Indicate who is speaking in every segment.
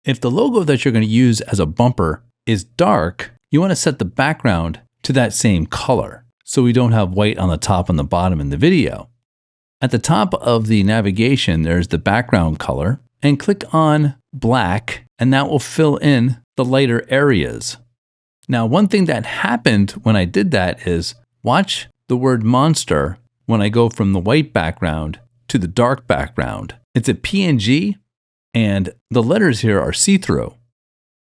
Speaker 1: If the logo that you're going to use as a bumper is dark, you want to set the background to that same color so we don't have white on the top and the bottom in the video. At the top of the navigation, there's the background color, and click on black, and that will fill in the lighter areas. Now, one thing that happened when I did that is watch the word monster when I go from the white background to the dark background. It's a PNG, and the letters here are see-through.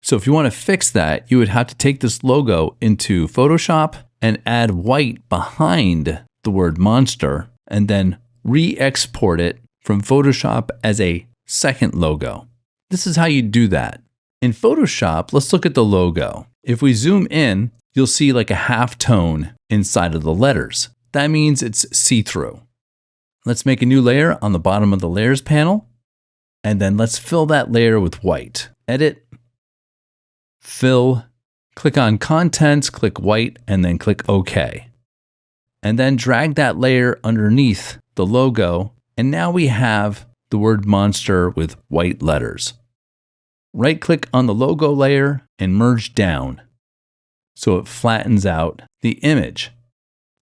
Speaker 1: So if you want to fix that, you would have to take this logo into Photoshop and add white behind the word monster, and then re-export it from Photoshop as a second logo. This is how you do that. In Photoshop, let's look at the logo. If we zoom in, you'll see like a half tone inside of the letters. That means it's see-through. Let's make a new layer on the bottom of the layers panel, and then let's fill that layer with white. Edit, fill, click on contents, click white, and then click OK. And then drag that layer underneath the logo, and now we have the word monster with white letters. Right-click on the logo layer and merge down so it flattens out the image.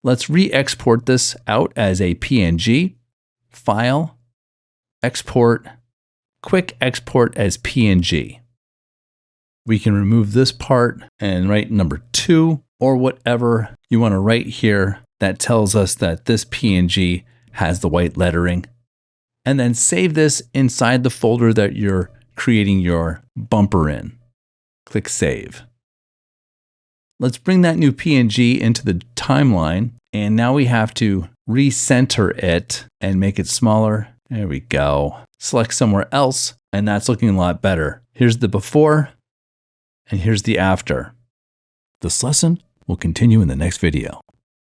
Speaker 1: Let's re-export this out as a PNG, File, Export, Quick Export as PNG. We can remove this part and write number 2 or whatever you want to write here that tells us that this PNG has the white lettering. And then save this inside the folder that you're creating your bumper in. Click Save. Let's bring that new PNG into the timeline, and now we have to recenter it and make it smaller. There we go. Select somewhere else, and that's looking a lot better. Here's the before, and here's the after. This lesson will continue in the next video.